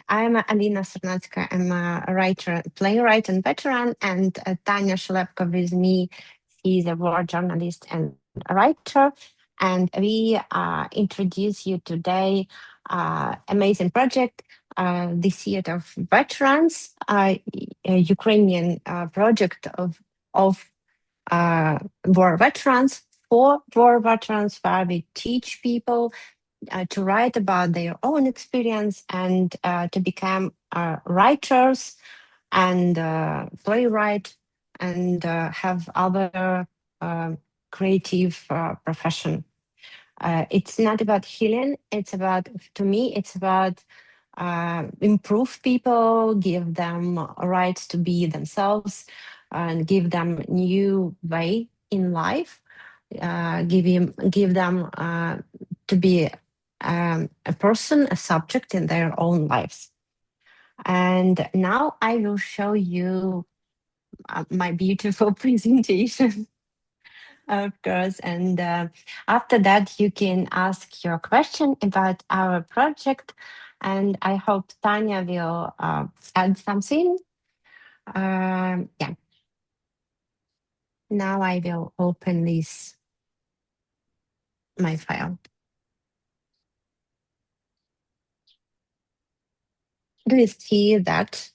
I'm Alina Sarnatska. I'm a writer, playwright, and veteran, and Tanya with me. She's a war journalist and a writer, and we introduce you today amazing project, the Theater of Veterans, a Ukrainian project of war veterans for war veterans, where we teach people to write about their own experience and to become writers and playwright and have other creative profession. It's not about healing. It's about, to me, it's about improve people, give them rights to be themselves, and give them new way in life. Give them to be a person, a subject in their own lives. And now I will show you my beautiful presentation, of course. And after that, you can ask your question about our project. And I hope Tanya will add something. Yeah. Now I will open this, my file. Do you see that?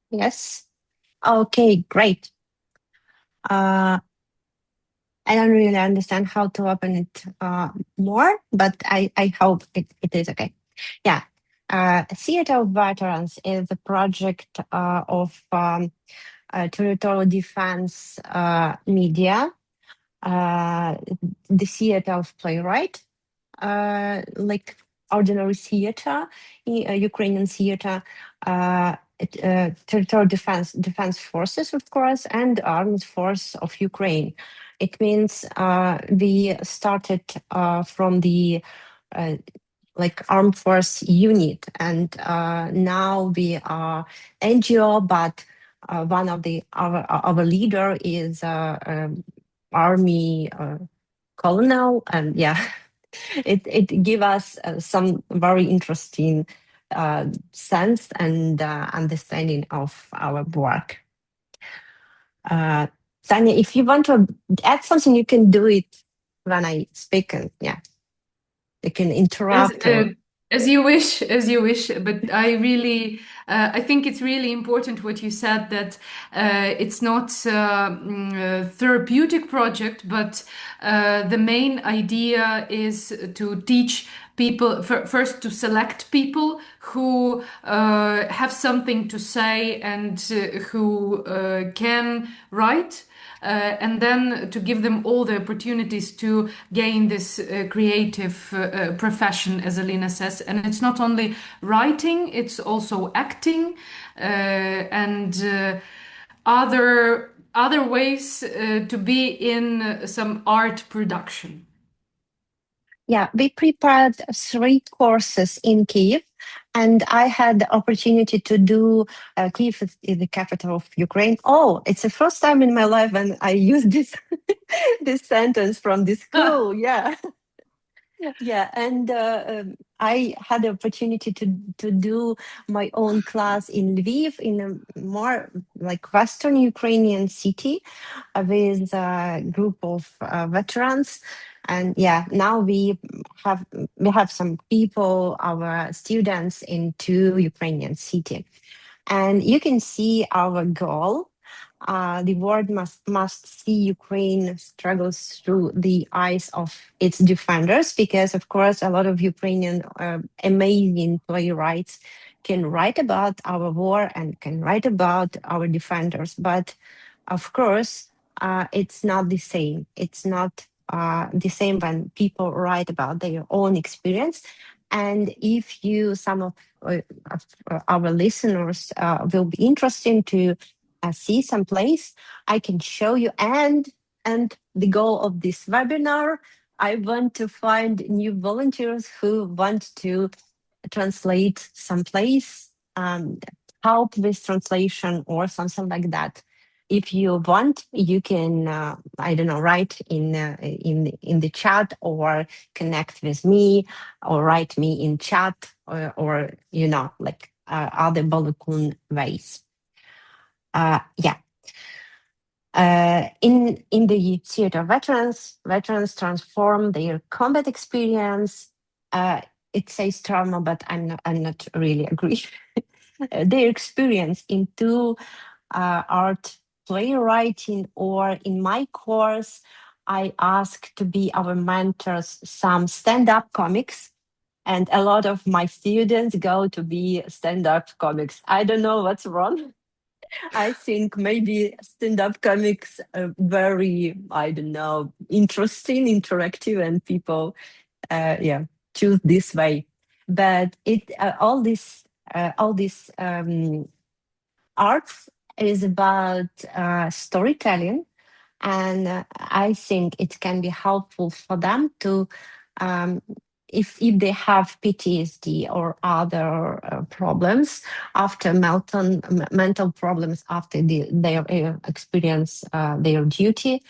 Yes. Okay, great. I don't really understand how to open it more, but I hope it is okay. Yeah. Theater of Veterans is a project of territorial defense media, the theater of playwright, like ordinary theater, Ukrainian theater, territorial defense forces, of course, and armed force of Ukraine. It means we started from the like armed force unit, and now we are NGO, but one of our leader is army colonel, and yeah. It give us some very interesting sense and understanding of our work. Tanya, if you want to add something, you can do it when I speak. And yeah, you can interrupt. As you wish, as you wish. But I think it's really important what you said, that it's not a therapeutic project, but the main idea is to teach people, first to select people who have something to say and who can write. And then to give them all the opportunities to gain this creative profession, as Alina says. And it's not only writing, it's also acting and other ways to be in some art production. Yeah, we prepared 3 courses in Kiev, and I had the opportunity to do Kiev is the capital of Ukraine. Oh, it's the first time in my life when I use this this sentence from the school. Yeah. Yeah, and I had the opportunity to do my own class in Lviv, in a more like Western Ukrainian city, with a group of veterans. And yeah, now we have some people, our students, in 2 Ukrainian city, and you can see our goal. The world must see Ukraine struggles through the eyes of its defenders, because, of course, a lot of Ukrainian amazing playwrights can write about our war and can write about our defenders. But, of course, it's not the same. It's not the same when people write about their own experience. And if some of our listeners will be interested to see some place, I can show you. And the goal of this webinar, I want to find new volunteers who want to translate some place, help with translation or something like that. if you want, you can, I don't know, write in the chat, or connect with me, or write me in chat, or like other Balakun ways. Yeah. In the theater, veterans transform their combat experience. It says trauma, but I'm not really agree. Their experience into art playwriting, or in my course, I ask to be our mentors some stand-up comics, and a lot of my students go to be stand-up comics. I don't know what's wrong. I think maybe stand-up comics are very, I don't know, interesting, interactive, and people, yeah, choose this way. But all this arts is about storytelling, and I think it can be helpful for them to, um, if they have PTSD or other problems after mental problems after their experience their duty,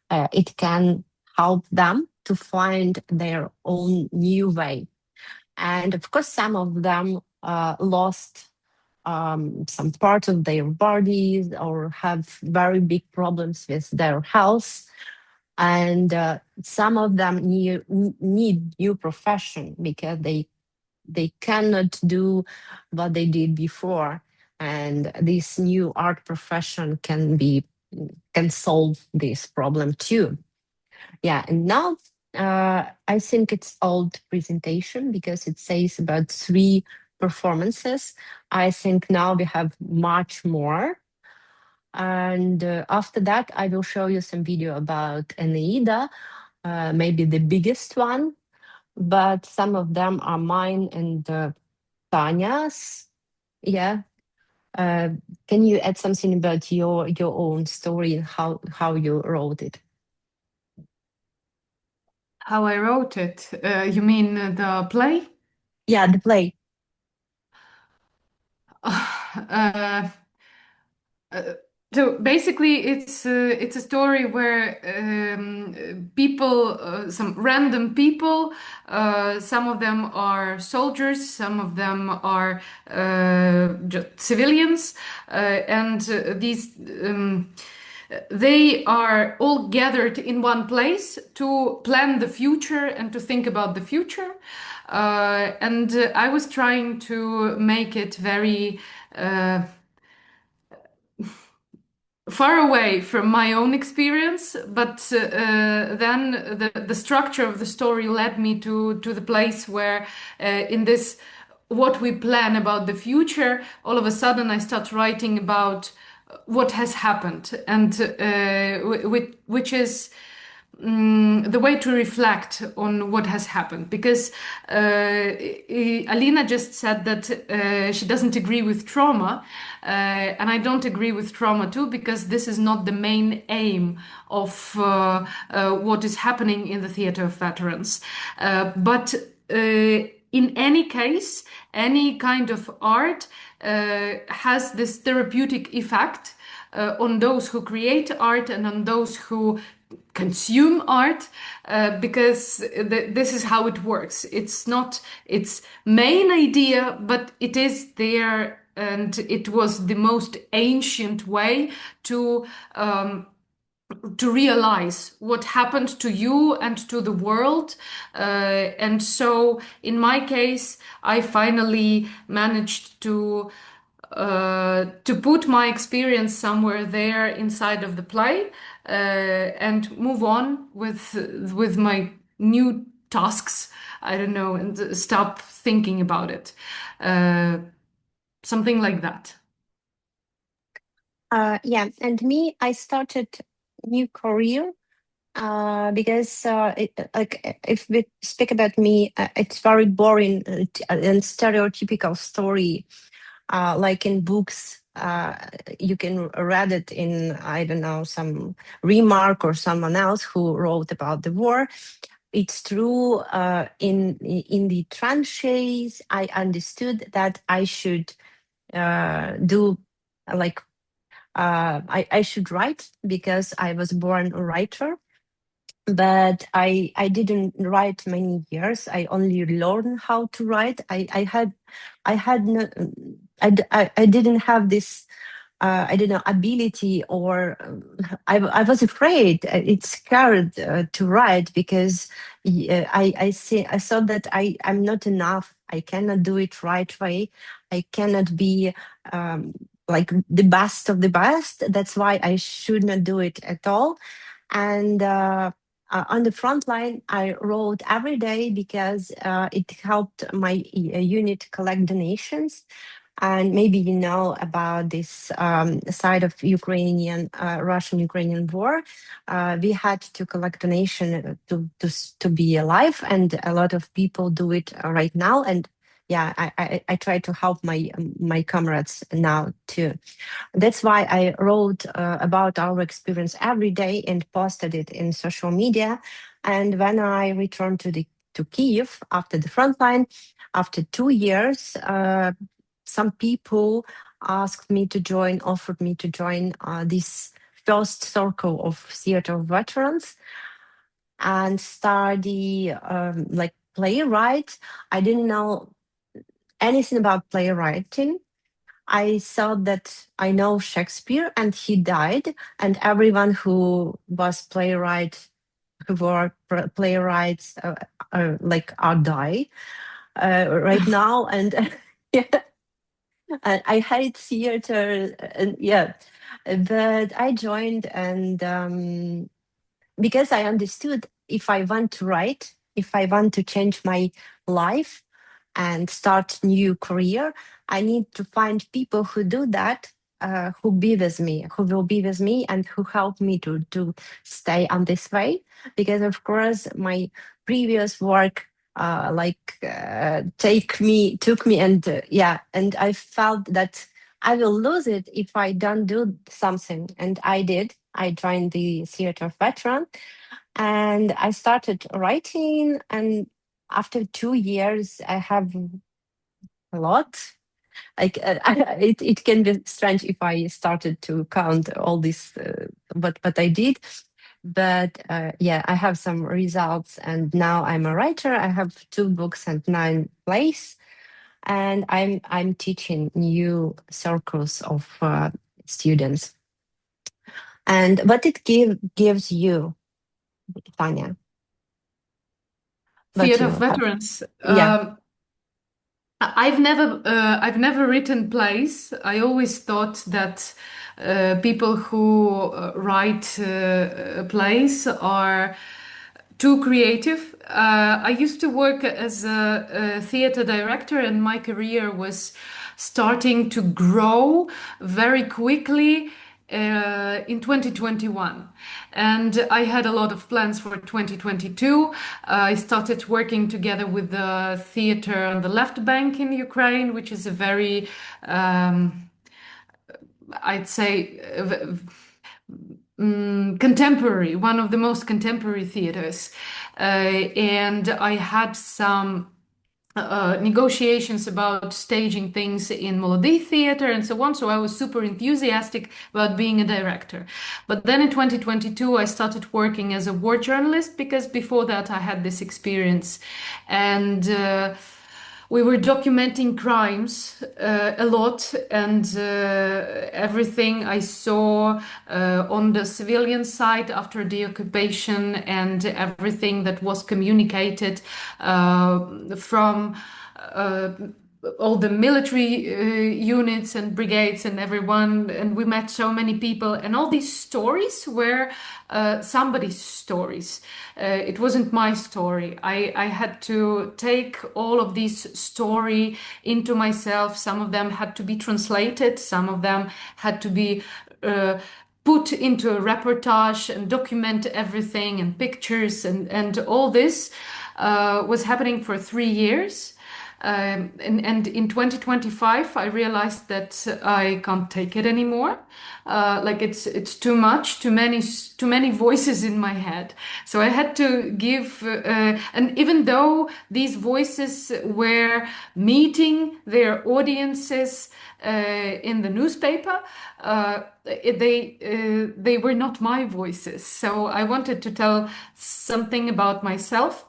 it can help them to find their own new way. And of course, some of them lost some part of their bodies, or have very big problems with their health. And some of them need new profession, because they cannot do what they did before. And this new art profession can solve this problem too. Yeah, and now I think it's old presentation, because it says about 3 performances. I think now we have much more. And after that, I will show you some video about Eneida, maybe the biggest one, but some of them are mine and Tanya's. Yeah. Uh, can you add something about your own story, and how you wrote it? How I wrote it? You mean the play? Yeah, the play. Uh, Uh, so basically, it's a story where people, some random people, some of them are soldiers, some of them are just civilians, and these. They are all gathered in one place to plan the future and to think about the future. And I was trying to make it very far away from my own experience, but then the structure of the story led me to the place where, in this what we plan about the future, all of a sudden I start writing about what has happened, and which is the way to reflect on what has happened, because Alina just said that she doesn't agree with trauma, and I don't agree with trauma too, because this is not the main aim of what is happening in the theater of veterans. But in any case, any kind of art has this therapeutic effect on those who create art and on those who consume art, because this is how it works. It's not its main idea, but it is there, and it was the most ancient way to realize what happened to you and to the world. And so, in my case, I finally managed to put my experience somewhere there inside of the play, and move on with my new tasks. I don't know, and stop thinking about it. Uh, Something like that. Yeah, and me, I started new career because if we speak about me, it's very boring and stereotypical story. Like in books, you can read it in, I don't know, some remark or someone else who wrote about the war. It's true. In the tranches, I understood that I should do like I should write because I was born a writer, but I didn't write many years. I only learned how to write. I had no, I didn't have this I don't know, ability, or I was afraid. It's scared to write because I saw that I'm not enough. I cannot do it right way. I cannot be like the best of the best. That's why I should not do it at all. And on the front line, I wrote every day because it helped my unit collect donations. And maybe you know about this side of Russian-Ukrainian war. We had to collect donation to be alive, and a lot of people do it right now. And yeah, I try to help my comrades now too. That's why I wrote about our experience every day and posted it in social media. And when I returned to Kiev after the front line, after 2 years, some people asked me to join, offered me to join this first circle of theater veterans and study like playwright. I didn't know anything about playwriting. I thought that I know Shakespeare and he died, and everyone who was playwright, who were playwrights, like are die right now. And yeah, I hate theater, and yeah, but I joined, and because I understood if I want to write, if I want to change my life and start new career, I need to find people who do that, who be with me, who will be with me, and who help me to stay on this way. Because of course, my previous work took me, and yeah, and I felt that I will lose it if I don't do something, and I did. I joined the theater veteran, and I started writing. And after 2 years, I have a lot. Like it can be strange if I started to count all this, what I did. But yeah, I have some results, and now I'm a writer. I have 2 books and 9 plays, and I'm teaching new circles of students. And what it gives you, Tanya, what Theater of you have. Veterans. Yeah. I've never written plays. I always thought that people who write plays are too creative. I used to work as a theater director, and my career was starting to grow very quickly in 2021. And I had a lot of plans for 2022. I started working together with the theater on the left bank in Ukraine, which is a very, I'd say, contemporary, one of the most contemporary theaters. And I had some negotiations about staging things in Molody Theater and so on. So I was super enthusiastic about being a director. But then in 2022, I started working as a war journalist because before that I had this experience. And we were documenting crimes a lot, and everything I saw on the civilian side after the occupation, and everything that was communicated from all the military units and brigades and everyone. And we met so many people, and all these stories were somebody's stories. It wasn't my story. I had to take all of these story into myself. Some of them had to be translated, some of them had to be put into a reportage and document everything, and pictures, and all this was happening for 3 years. And in 2025, I realized that I can't take it anymore. Like it's too much, too many voices in my head. So I had to give, and even though these voices were meeting their audiences in the newspaper, they were not my voices. So I wanted to tell something about myself,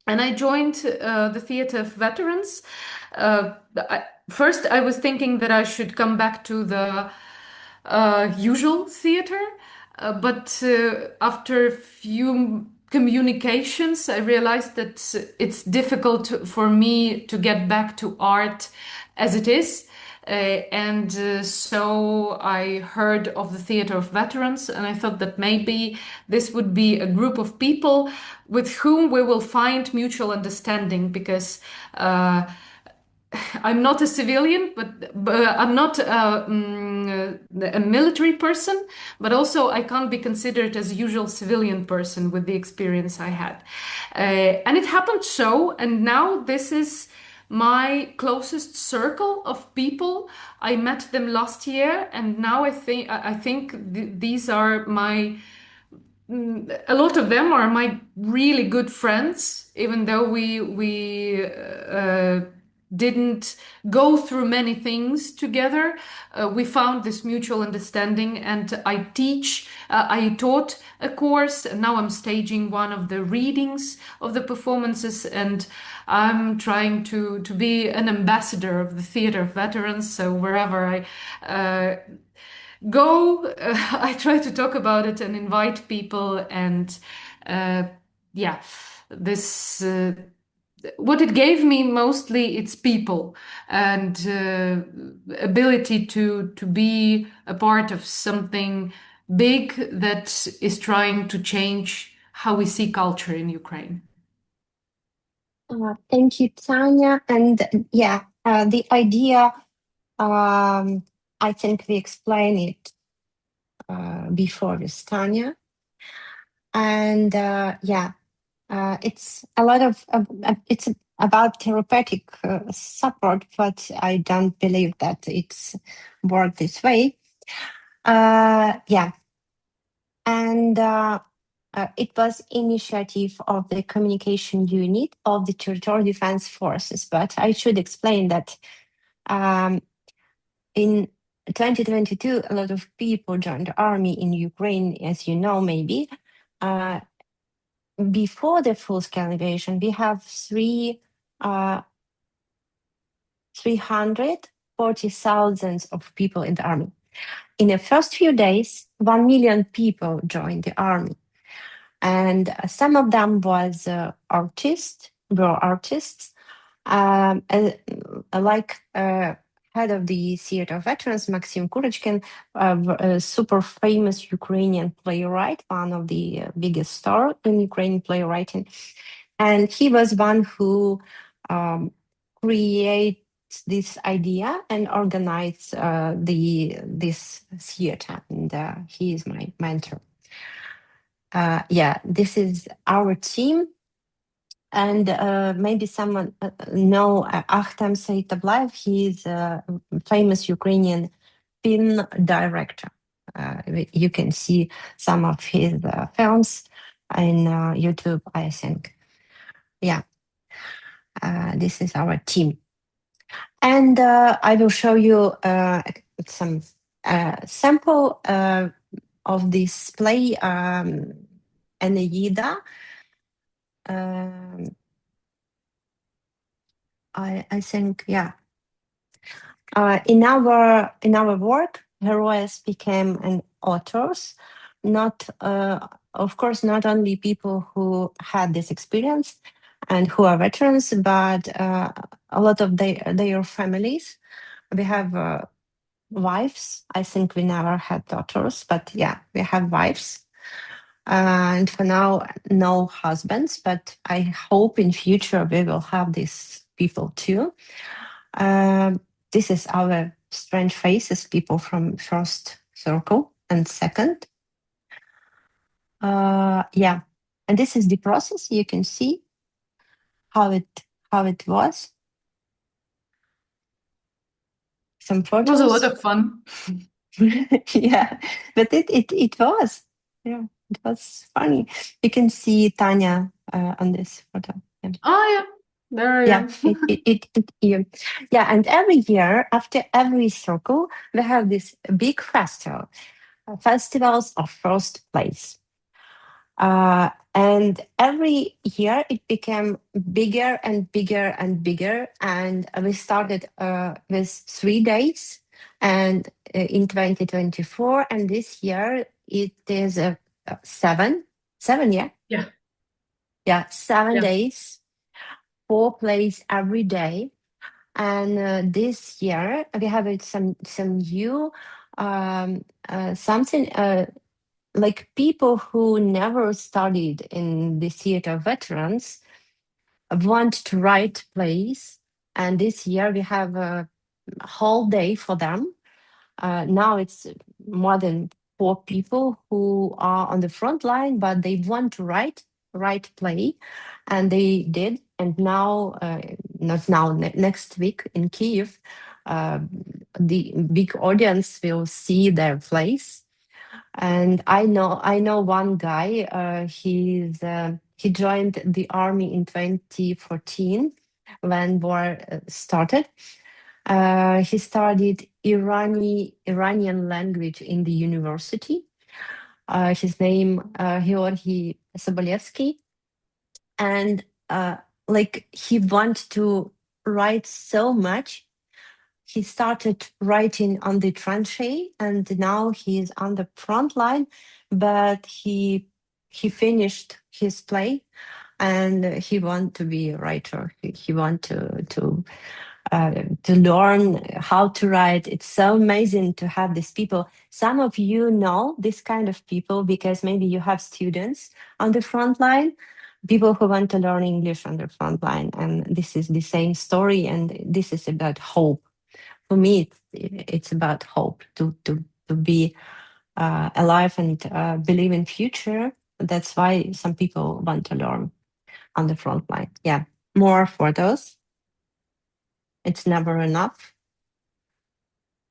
and I joined the Theatre of Veterans. First, I was thinking that I should come back to the usual theater, but after a few communications, I realized that it's difficult for me to get back to art as it is. And so I heard of the Theatre of Veterans, and I thought that maybe this would be a group of people with whom we will find mutual understanding, because I'm not a civilian, but I'm not a military person, but also I can't be considered as a usual civilian person with the experience I had. And it happened so, and now this is my closest circle of people. I met them last year, and now I think these are my a lot of them are my really good friends, even though we didn't go through many things together. We found this mutual understanding, and I taught a course, and now I'm staging one of the readings of the performances, and I'm trying to be an ambassador of the Theatre of Veterans. So wherever I go, I try to talk about it and invite people. And yeah, this what it gave me mostly, it's people and ability to be a part of something big that is trying to change how we see culture in Ukraine. Thank you, Tanya. And yeah, the idea, I think we explained it before with Tanya. And yeah, it's a lot of, it's about therapeutic support, but I don't believe that it's worked this way. Yeah, and it was initiative of the communication unit of the Territorial Defense Forces. But I should explain that in 2022, a lot of people joined the army in Ukraine, as you know, maybe. Before the full-scale invasion, we have 340,000 of people in the army. In the first few days, 1 million people joined the army. And some of them were artists, like head of the Theatre of Veterans, Maxim Kurочkin, a super famous Ukrainian playwright, one of the biggest stars in Ukrainian playwriting. And he was one who created this idea and organized this theater, and he is my mentor. Yeah, this is our team. And maybe someone know Akhtam Saitablayev. He is a famous Ukrainian film director. You can see some of his films in YouTube, I think. Yeah, this is our team. And I will show you some sample of this play, Eneida. I think, yeah. In our work, heroes became an authors, not of course not only people who had this experience and who are veterans, but a lot of their families. We have wives. I think we never had daughters, but yeah, we have wives. And for now, no husbands, but I hope in future we will have these people too. This is our strange faces, people from first circle and second. Yeah, and this is the process. You can see how it was. some It was a lot photos. of fun. Yeah, but it was, yeah, it was funny. You can see Tanya on this photo. Yeah. Oh yeah, there I Yeah, am. yeah. Yeah, and every year after every circle, we have this big festival, festivals of first place. And every year it became bigger and bigger and bigger. And we started with 3 days and in 2024. And this year it is seven, seven, yeah. Yeah, Yeah, seven yeah. days, 4 plays every day. And this year we have some new something like people who never studied in the theater veterans want to write plays. And this year we have a whole day for them. Now it's more than 4 people who are on the front line, but they want to write play, and they did. And now, not now, next week in Kiev, uh, the big audience will see their plays. And I know one guy. He joined the army in 2014 when war started. He studied Iranian language in the university. His name Georgy Sobolevsky, and like he wanted to write so much. He started writing on the tranche, and now he's on the front line. But he finished his play, and he want to be a writer. He want to learn how to write. It's so amazing to have these people. Some of you know this kind of people because maybe you have students on the front line, people who want to learn English on the front line. And this is the same story, and this is about hope. For me, it's about hope to be alive and believe in future. That's why some people want to learn on the front line. Yeah, more photos. It's never enough.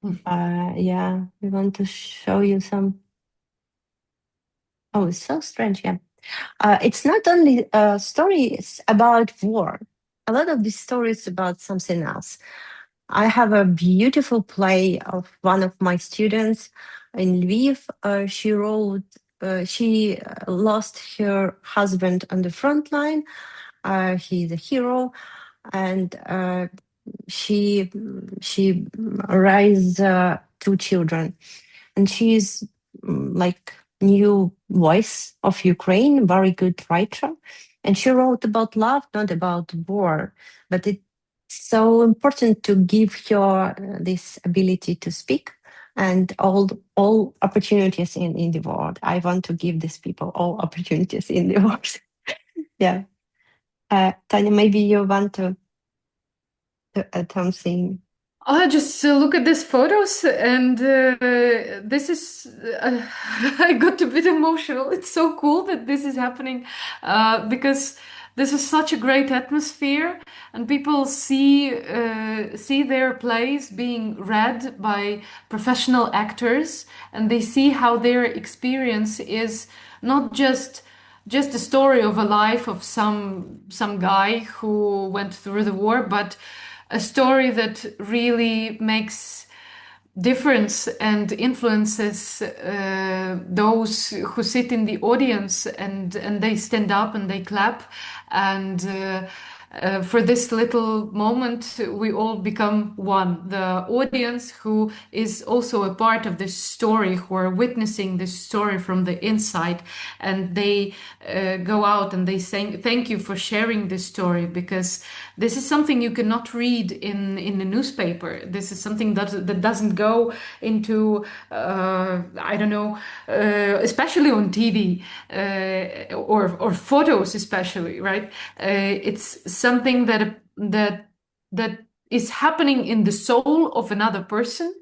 Yeah, we want to show you some. Oh, it's so strange. Yeah. It's not only stories about war. A lot of these stories about something else. I have a beautiful play of one of my students in Lviv. She lost her husband on the front line. He's a hero, and she raised 2 children, and she's like new voice of Ukraine, very good writer, and she wrote about love, not about war. But it's so important to give her this ability to speak and all opportunities in the world. I want to give these people all opportunities in the world. Yeah, Tanya, maybe you want to add something. I just look at these photos, and this is. I got a bit emotional. It's so cool that this is happening because this is such a great atmosphere, and people see their plays being read by professional actors, and they see how their experience is not just a story of a life of some guy who went through the war, but a story that really makes difference and influences those who sit in the audience, and they stand up and they clap, and for this little moment we all become one, the audience who is also a part of this story, who are witnessing this story from the inside, and they go out and they say thank you for sharing this story, because this is something you cannot read in the newspaper. This is something that doesn't go into I don't know, especially on TV, or photos, especially, right? It's something that is happening in the soul of another person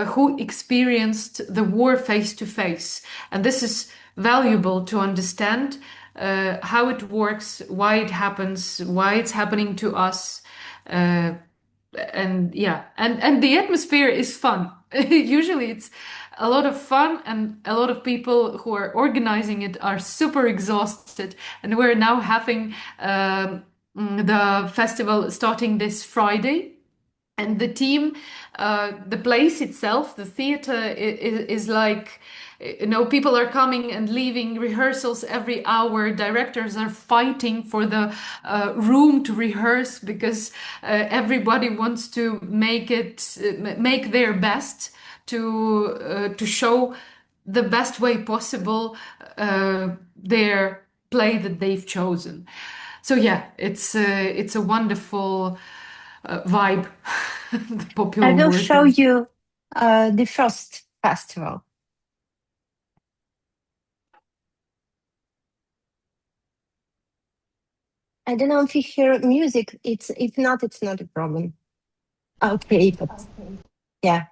who experienced the war face to face, and this is valuable to understand how it works, why it happens, why it's happening to us. And yeah, and the atmosphere is fun. Usually it's a lot of fun, and a lot of people who are organizing it are super exhausted, and we're now having the festival starting this Friday. And the team, the place itself, the theater is like, people are coming and leaving rehearsals every hour. Directors are fighting for the room to rehearse because everybody wants to make their best to show the best way possible their play that they've chosen. So yeah, it's a wonderful vibe, the I popular will word. show you the first festival. I don't know if you hear music. It's if not, it's not a problem. Okay, but yeah.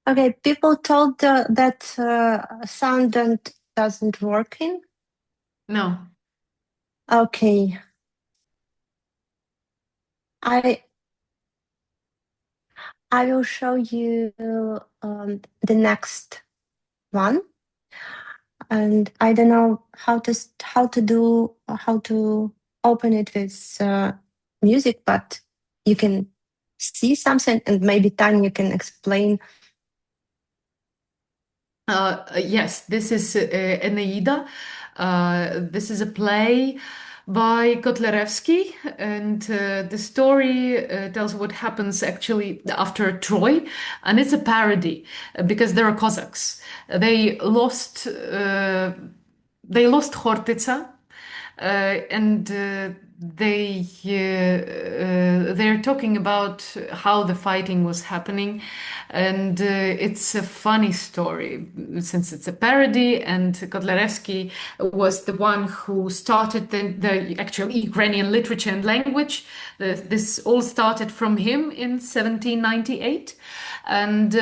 Okay, people told that sound doesn't working. No. Okay, I I will show you the next one, and I don't know how to open it with music, but you can see something, and maybe Tanya can explain. Yes, this is Eneida. This is a play by Kotlerevsky, and the story tells what happens actually after Troy, and it's a parody because there are Cossacks. They lost Hortica, and they're talking about how the fighting was happening, and it's a funny story since it's a parody, and Kotlarevsky was the one who started the actual Ukrainian literature and language. This all started from him in 1798, and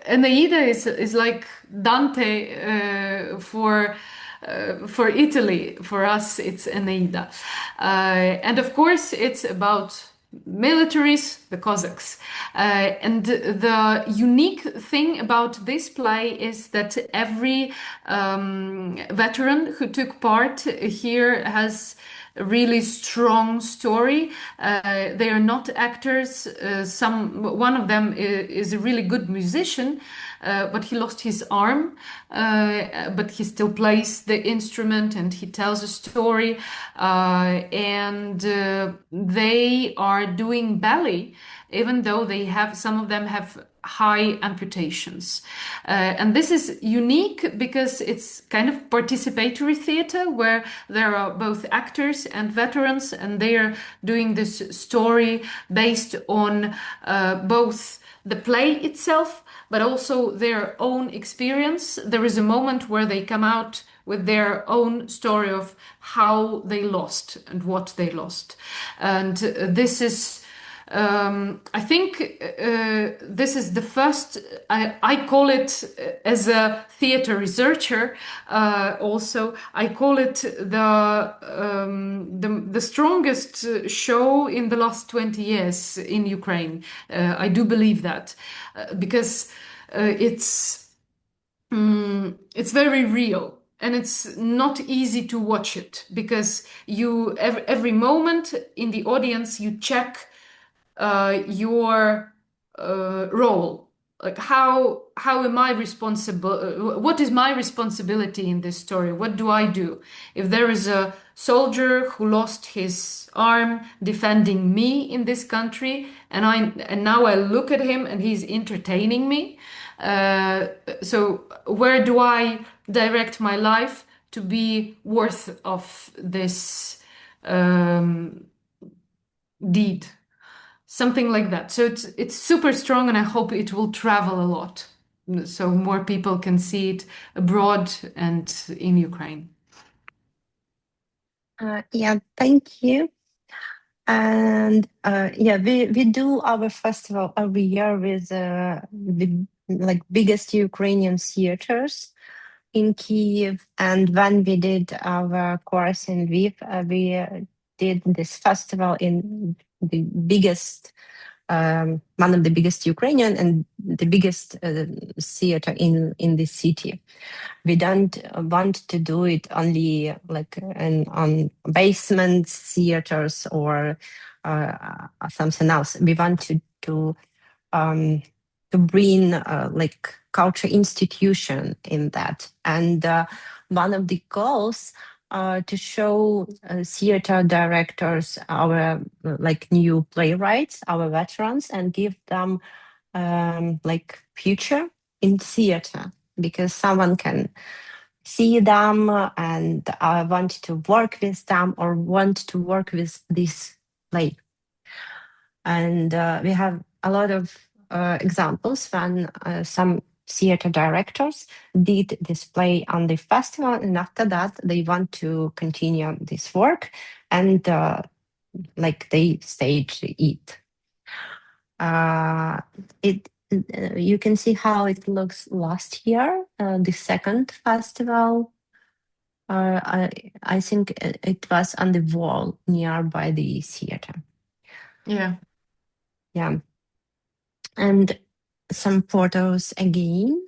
Eneida is like Dante for Italy. For us, it's Eneida, and of course, it's about militaries, the Cossacks. And the unique thing about this play is that every veteran who took part here has a really strong story. They are not actors. One of them is a really good musician, but he lost his arm. But he still plays the instrument and he tells a story. And they are doing ballet, even though some of them have high amputations. And this is unique because it's kind of participatory theater where there are both actors and veterans, and they are doing this story based on both the play itself, but also their own experience. There is a moment where they come out with their own story of how they lost and what they lost. And this is I think this is the first. I call it as a theater researcher. Also, I call it the strongest show in the last 20 years in Ukraine. I do believe that because it's very real. And it's not easy to watch it because every moment in the audience you check your role. like how am I responsible? What is my responsibility in this story? What do I do if there is a soldier who lost his arm defending me in this country, and now I look at him and he's entertaining me? Uh, so where do I direct my life to be worth of this um, deed? Something like that. So it's super strong, and I hope it will travel a lot, so more people can see it abroad and in Ukraine. Yeah, thank you. And yeah, we do our festival every year with the like biggest Ukrainian theaters in Kiev. And when we did our course in Lviv, we did this festival in the biggest, one of the biggest Ukrainian and the biggest theater in the city. We don't want to do it only like on basement theaters or something else. We want um, to bring like culture institution in that. And one of the goals to show theater directors our like new playwrights, our veterans, and give them like future in theater, because someone can see them and want to work with them or want to work with this play. And we have a lot of examples when some theater directors did this play on the festival, and after that they want to continue this work, and like they stage it. It you can see how it looks last year, the second festival. I think it was on the wall nearby the theater. Yeah. Yeah. And some photos again.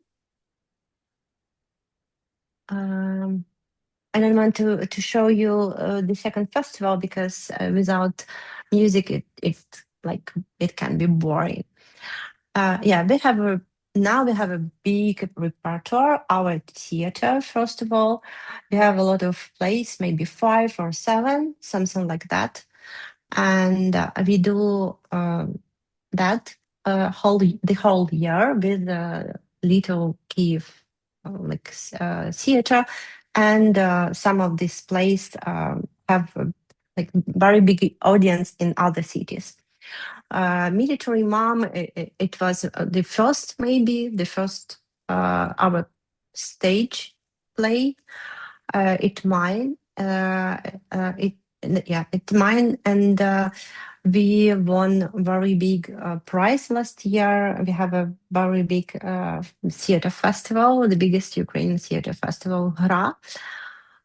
I don't want to show you the second festival because without music, it like it can be boring. Yeah, now we have a big repertoire. Our theater, first of all, we have a lot of plays, maybe 5 or 7, something like that, and we do that the whole year with Little Kiev theater, and some of these plays have like very big audience in other cities. Military Mom, it was the first our stage play. It mine, it yeah, it mine, and we won a very big prize last year. We have a very big theater festival, the biggest Ukrainian theater festival, Hra,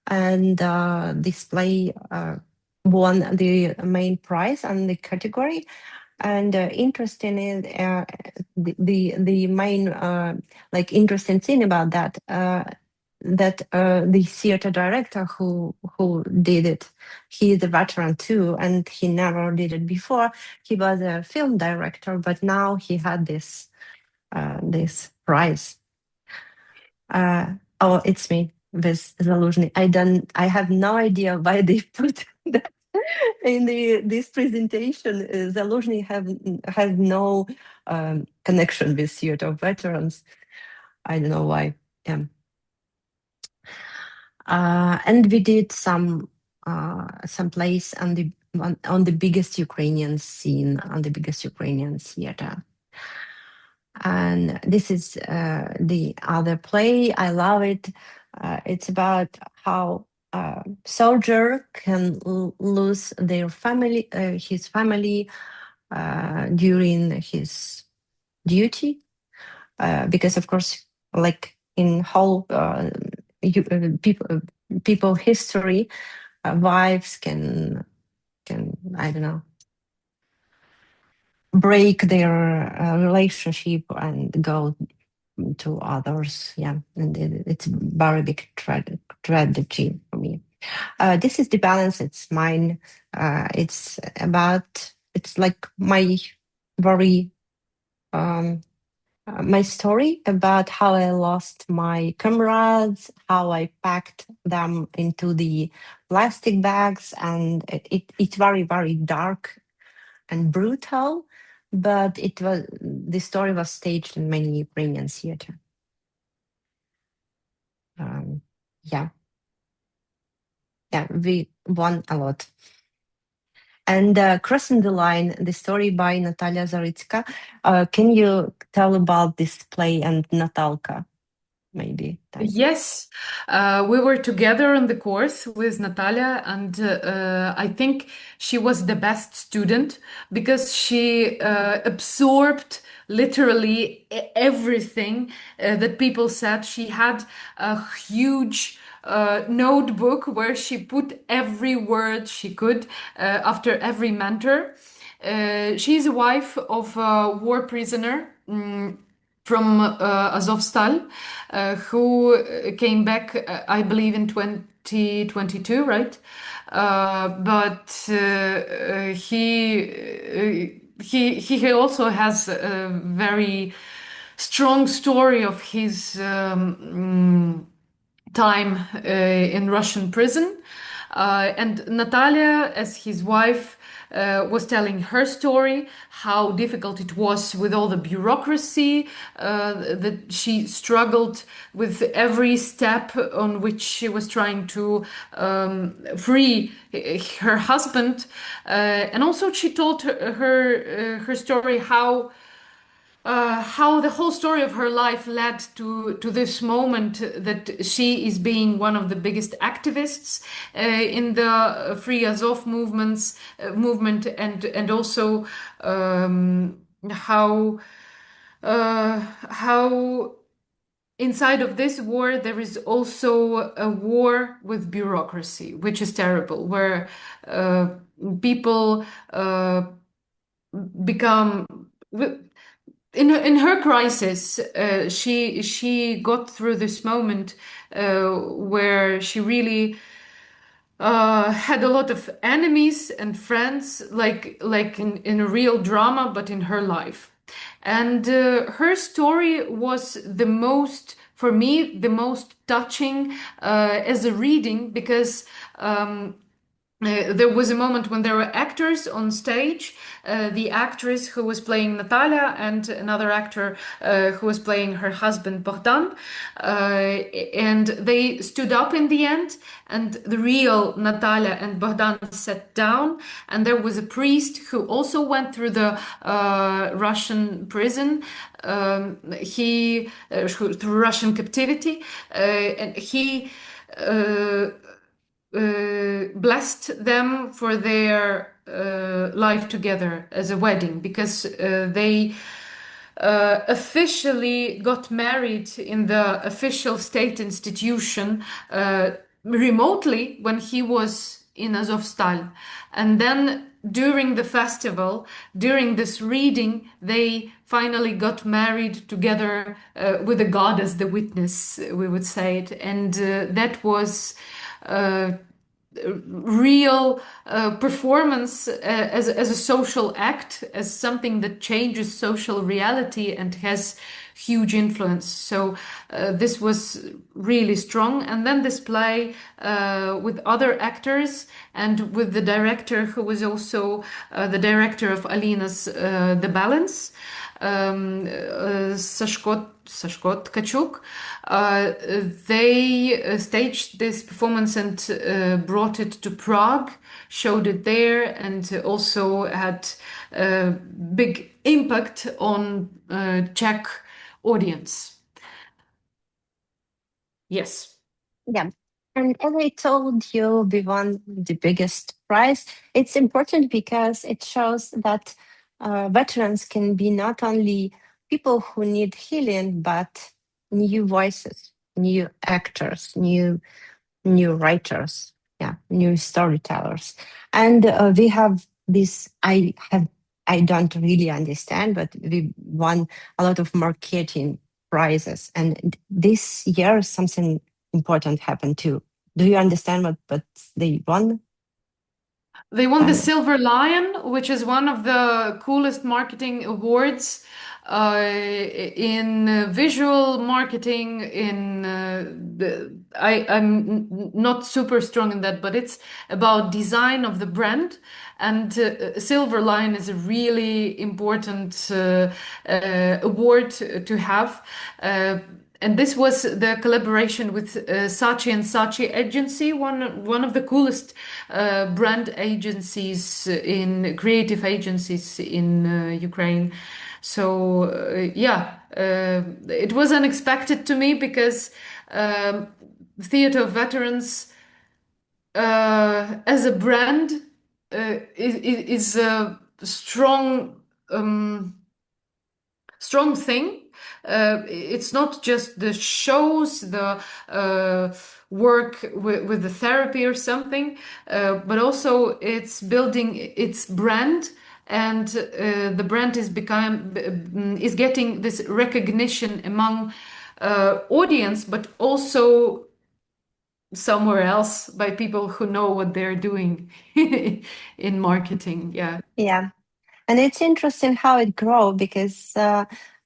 and this play won the main prize and the category. And interesting is the main like interesting thing about that that the theater director who did it, he is a veteran too, and he never did it before. He was a film director, but now he had this prize. Oh, it's me with Zaluzhny. I have no idea why they put that in this presentation. Zaluzhny has no connection with theater veterans. I don't know why. Yeah. And we did some plays on the biggest Ukrainian scene, on the biggest Ukrainian theater. And this is the other play. I love it. It's about how a soldier can lose their family, his family, during his duty, because of course, like in whole people history, wives can I don't know, break their relationship and go to others. Yeah, and it's very big tragedy for me. This is the balance. It's mine. It's like my very my story about how I lost my comrades, how I packed them into the plastic bags, and it's very, very dark and brutal. But the story was staged in many Ukrainian theater. Um, yeah, yeah, we won a lot. And Crossing the Line, the story by Natalia Zaritska. Can you tell about this play and Natalka, maybe, Tanya? Yes, we were together in the course with Natalia, and I think she was the best student because she absorbed literally everything that people said. She had a huge notebook where she put every word she could after every mentor. She's a wife of a war prisoner. From Azovstal, who came back, I believe, in 2022, right? But he also has a very strong story of his time in Russian prison. And Natalia, as his wife, was telling her story, how difficult it was with all the bureaucracy, that she struggled with every step on which she was trying to free her husband. And also, she told her story how the whole story of her life led to this moment that she is being one of the biggest activists in the Free Azov movement, and also how inside of this war there is also a war with bureaucracy, which is terrible, where people become in her crisis, she got through this moment where she really had a lot of enemies and friends, like in a real drama, but in her life. And her story was the most, for me, the most touching as a reading because. There was a moment when there were actors on stage, the actress who was playing Natalia and another actor who was playing her husband Bogdan, and they stood up in the end, and the real Natalia and Bogdan sat down, and there was a priest who also went through the Russian prison, through Russian captivity, and he blessed them for their life together as a wedding because they officially got married in the official state institution remotely when he was in Azovstal. And then during the festival, during this reading, they finally got married together with a god as the witness, we would say it. And that was real performance as a social act, as something that changes social reality and has huge influence. So this was really strong. And then this play with other actors and with the director who was also the director of Alina's The Balance, Sashko Tkachuk. They staged this performance and brought it to Prague, showed it there, and also had a big impact on Czech audience. Yes. Yeah. And as I told you, we won the biggest prize. It's important because it shows that veterans can be not only people who need healing, but new voices, new actors, new writers, yeah, new storytellers. And we have this. I don't really understand, but we won a lot of marketing prizes, and this year something important happened too. Do you understand what they won? They won the Tanya? Silver Lion, which is one of the coolest marketing awards in visual marketing, I'm not super strong in that, but it's about design of the brand. And Silver Lion is a really important award to have. And this was the collaboration with Saatchi and Saatchi Agency, one of the coolest brand agencies in creative agencies in Ukraine. So it was unexpected to me because theater of veterans as a brand is a strong thing. It's not just the shows, the work with the therapy or something, but also it's building its brand, and the brand is getting this recognition among audience, but also somewhere else by people who know what they're doing in marketing. Yeah. Yeah. And it's interesting how it grows because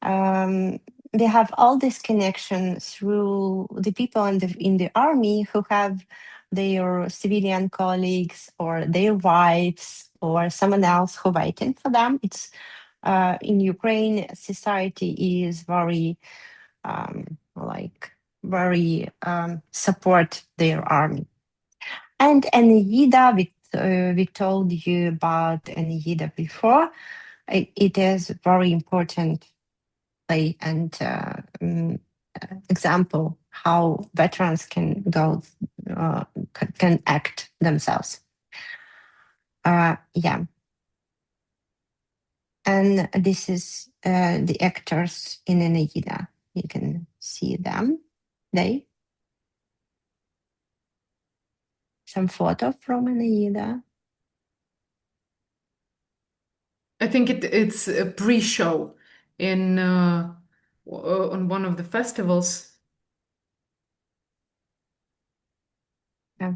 um, they have all this connection through the people in the army who have their civilian colleagues or their wives or someone else who waiting for them. It's in Ukraine, society is very very support their army. And Eneida, we told you about Eneida before. It is very important play and example how veterans can go can act themselves. Yeah, and this is the actors in Eneida. You can see them. They some photo from Eneida. I think it's a pre-show in on one of the festivals. Yeah.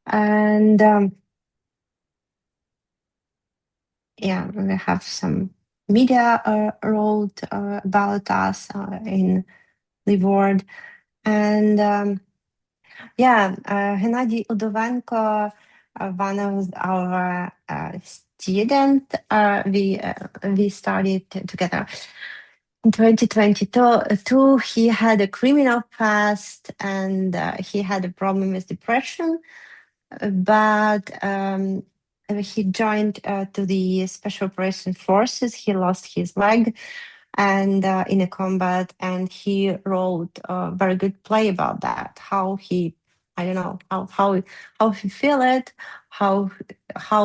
And yeah, we have some media wrote about us in the world. And Gennady Udovenko, one of our students, we studied together. In 2022, he had a criminal past and he had a problem with depression, but he joined to the Special Operations Forces. He lost his leg and in a combat, and he wrote a very good play about that. How he, I don't know, how he feel it, how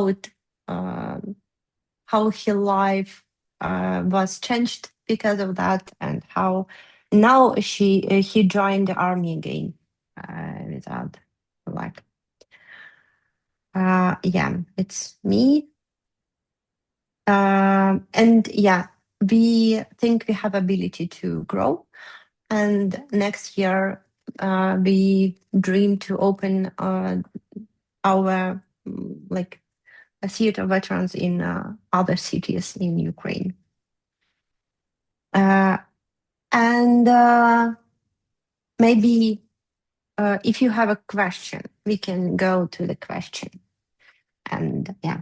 it, how his life was changed because of that, and how now he joined the army again without like yeah, it's me. And yeah, we think we have ability to grow. And next year, we dream to open our like a theater veterans in other cities in Ukraine. And maybe if you have a question, we can go to the question. And yeah.